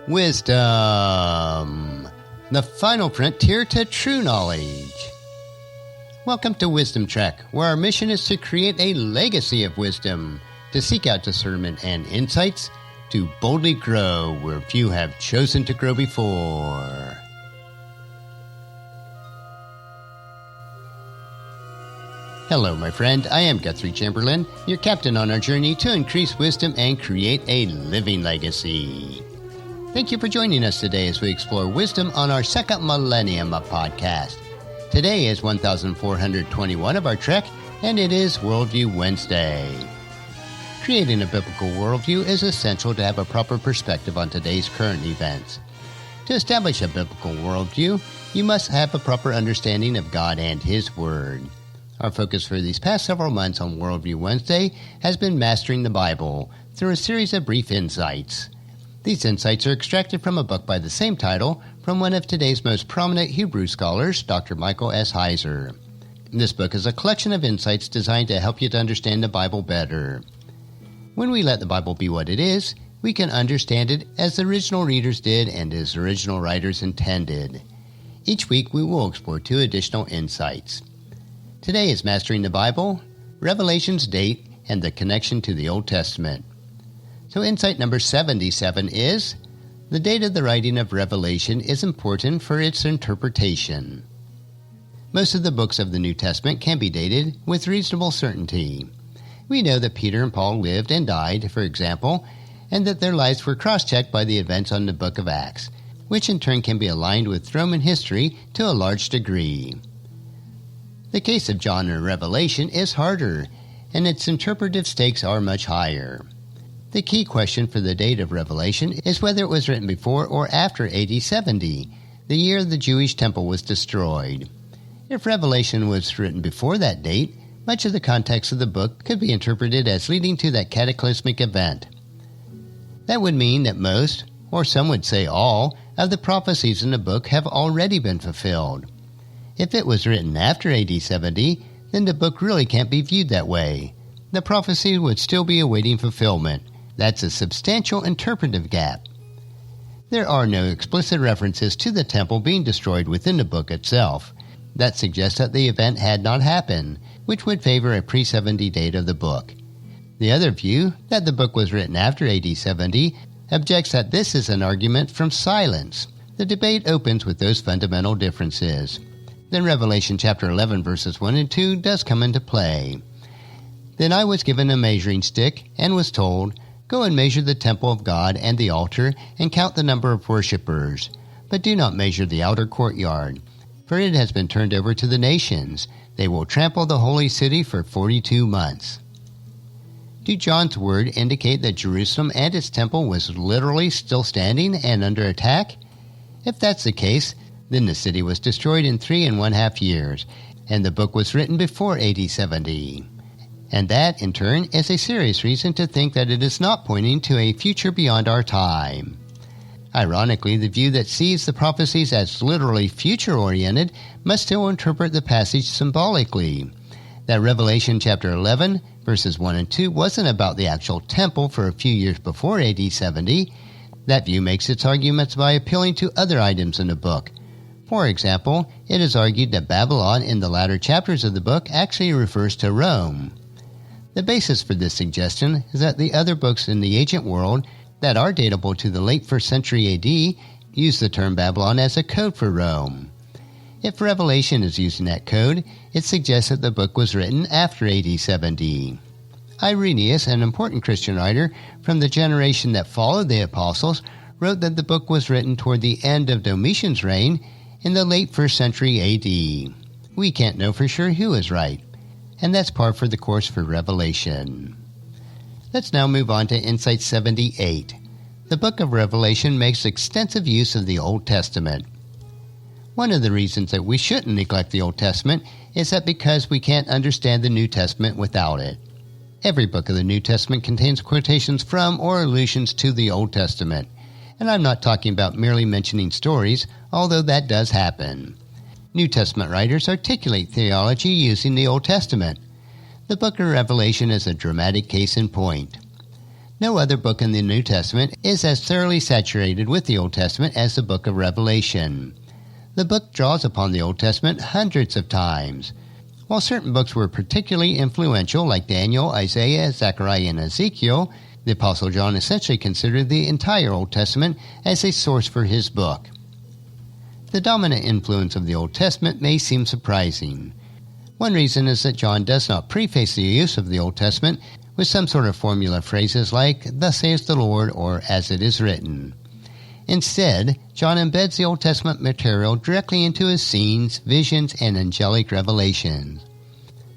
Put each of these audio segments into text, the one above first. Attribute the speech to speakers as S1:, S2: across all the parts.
S1: Wisdom, the final frontier to true knowledge. Welcome to Wisdom Trek, where our mission is to create a legacy of wisdom, to seek out discernment and insights, to boldly grow where few have chosen to grow before. Hello, my friend. I am Guthrie Chamberlain, your captain on our journey to increase wisdom and create a living legacy. Thank you for joining us today as we explore wisdom on our second millennium podcast. Today is 1421 of our trek, and it is Worldview Wednesday. Creating a biblical worldview is essential to have a proper perspective on today's current events. To establish a biblical worldview, you must have a proper understanding of God and His Word. Our focus for these past several months on Worldview Wednesday has been mastering the Bible through a series of brief insights. These insights are extracted from a book by the same title from one of today's most prominent Hebrew scholars, Dr. Micheal S. Heiser. This book is a collection of insights designed to help you to understand the Bible better. When we let the Bible be what it is, we can understand it as the original readers did and as original writers intended. Each week we will explore 2 additional insights. Today is Mastering the Bible, Revelation's date, and the connection to the Old Testament. So insight number 77 is, the date of the writing of Revelation is important for its interpretation. Most of the books of the New Testament can be dated with reasonable certainty. We know that Peter and Paul lived and died, for example, and that their lives were cross-checked by the events on the book of Acts, which in turn can be aligned with Roman history to a large degree. The case of John in Revelation is harder, and its interpretive stakes are much higher. The key question for the date of Revelation is whether it was written before or after AD 70, the year the Jewish temple was destroyed. If Revelation was written before that date, much of the context of the book could be interpreted as leading to that cataclysmic event. That would mean that most, or some would say all, of the prophecies in the book have already been fulfilled. If it was written after AD 70, then the book really can't be viewed that way. The prophecy would still be awaiting fulfillment. That's a substantial interpretive gap. There are no explicit references to the temple being destroyed within the book itself. That suggests that the event had not happened, which would favor a pre-70 date of the book. The other view, that the book was written after AD 70, objects that this is an argument from silence. The debate opens with those fundamental differences. Then Revelation chapter 11 verses 1 and 2 does come into play. Then I was given a measuring stick and was told, "Go and measure the temple of God and the altar and count the number of worshippers. But do not measure the outer courtyard, for it has been turned over to the nations. They will trample the holy city for 42 months." Do John's word indicate that Jerusalem and its temple was literally still standing and under attack? If that's the case, then the city was destroyed in 3.5 years, and the book was written before AD 70. And that, in turn, is a serious reason to think that it is not pointing to a future beyond our time. Ironically, the view that sees the prophecies as literally future-oriented must still interpret the passage symbolically. That Revelation chapter 11, verses 1 and 2 wasn't about the actual temple for a few years before AD 70. That view makes its arguments by appealing to other items in the book. For example, it is argued that Babylon in the latter chapters of the book actually refers to Rome. The basis for this suggestion is that the other books in the ancient world that are datable to the late 1st century AD use the term Babylon as a code for Rome. If Revelation is using that code, it suggests that the book was written after AD 70. Irenaeus, an important Christian writer from the generation that followed the apostles, wrote that the book was written toward the end of Domitian's reign in the late 1st century AD. We can't know for sure who is right. And that's par for the course for Revelation. Let's now move on to Insight 78. The book of Revelation makes extensive use of the Old Testament. One of the reasons that we shouldn't neglect the Old Testament is that because we can't understand the New Testament without it. Every book of the New Testament contains quotations from or allusions to the Old Testament. And I'm not talking about merely mentioning stories, although that does happen. New Testament writers articulate theology using the Old Testament. The book of Revelation is a dramatic case in point. No other book in the New Testament is as thoroughly saturated with the Old Testament as the book of Revelation. The book draws upon the Old Testament hundreds of times. While certain books were particularly influential, like Daniel, Isaiah, Zechariah, and Ezekiel, the Apostle John essentially considered the entire Old Testament as a source for his book. The dominant influence of the Old Testament may seem surprising. One reason is that John does not preface the use of the Old Testament with some sort of formula phrases like, "Thus saith the Lord," or "as it is written." Instead, John embeds the Old Testament material directly into his scenes, visions, and angelic revelations.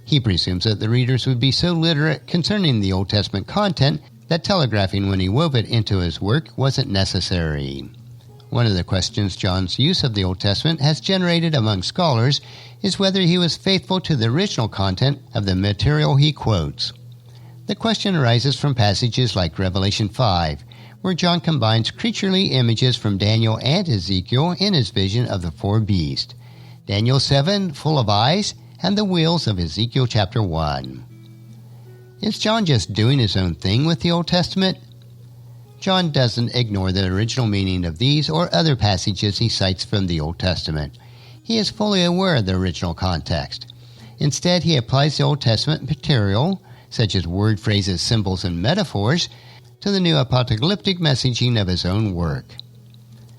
S1: He presumes that the readers would be so literate concerning the Old Testament content that telegraphing when he wove it into his work wasn't necessary. One of the questions John's use of the Old Testament has generated among scholars is whether he was faithful to the original content of the material he quotes. The question arises from passages like Revelation 5, where John combines creaturely images from Daniel and Ezekiel in his vision of the four beasts, Daniel 7, full of eyes, and the wheels of Ezekiel chapter 1. Is John just doing his own thing with the Old Testament? John doesn't ignore the original meaning of these or other passages he cites from the Old Testament. He is fully aware of the original context. Instead, he applies the Old Testament material, such as word phrases, symbols, and metaphors, to the new apocalyptic messaging of his own work.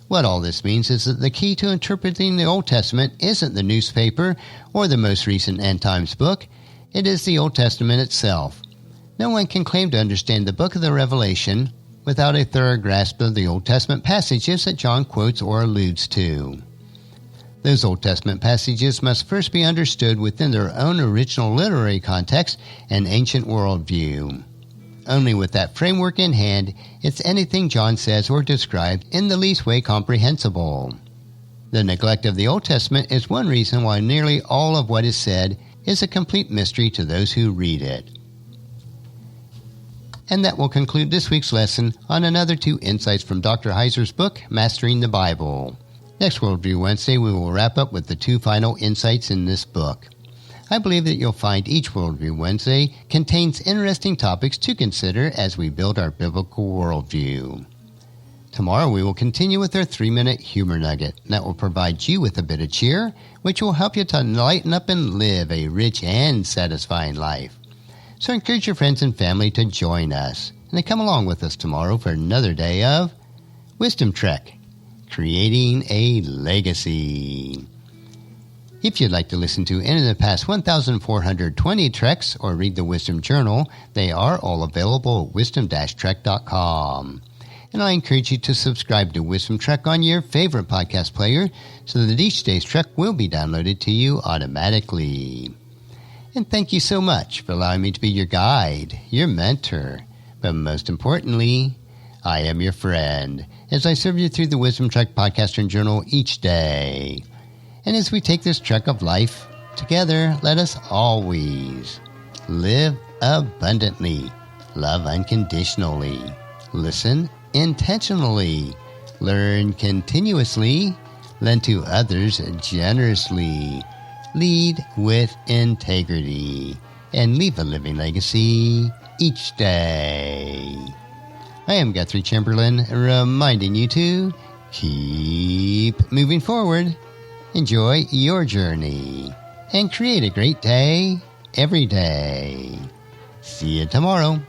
S1: What all this means is that the key to interpreting the Old Testament isn't the newspaper or the most recent end times book, it is the Old Testament itself. No one can claim to understand the book of the Revelation without a thorough grasp of the Old Testament passages that John quotes or alludes to. Those Old Testament passages must first be understood within their own original literary context and ancient worldview. Only with that framework in hand is anything John says or describes in the least way comprehensible. The neglect of the Old Testament is one reason why nearly all of what is said is a complete mystery to those who read it. And that will conclude this week's lesson on another 2 insights from Dr. Heiser's book, Mastering the Bible. Next Worldview Wednesday, we will wrap up with the 2 final insights in this book. I believe that you'll find each Worldview Wednesday contains interesting topics to consider as we build our biblical worldview. Tomorrow we will continue with our 3-minute humor nugget that will provide you with a bit of cheer, which will help you to lighten up and live a rich and satisfying life. So encourage your friends and family to join us and to come along with us tomorrow for another day of Wisdom Trek, Creating a Legacy. If you'd like to listen to any of the past 1,420 treks or read the Wisdom Journal, they are all available at wisdom-trek.com. And I encourage you to subscribe to Wisdom Trek on your favorite podcast player so that each day's trek will be downloaded to you automatically. And thank you so much for allowing me to be your guide, your mentor, but most importantly, I am your friend as I serve you through the Wisdom Trek podcast and journal each day. And as we take this trek of life together, let us always live abundantly, love unconditionally, listen intentionally, learn continuously, lend to others generously, lead with integrity, and leave a living legacy each day. I am Guthrie Chamberlain, reminding you to keep moving forward, enjoy your journey, and create a great day every day. See you tomorrow.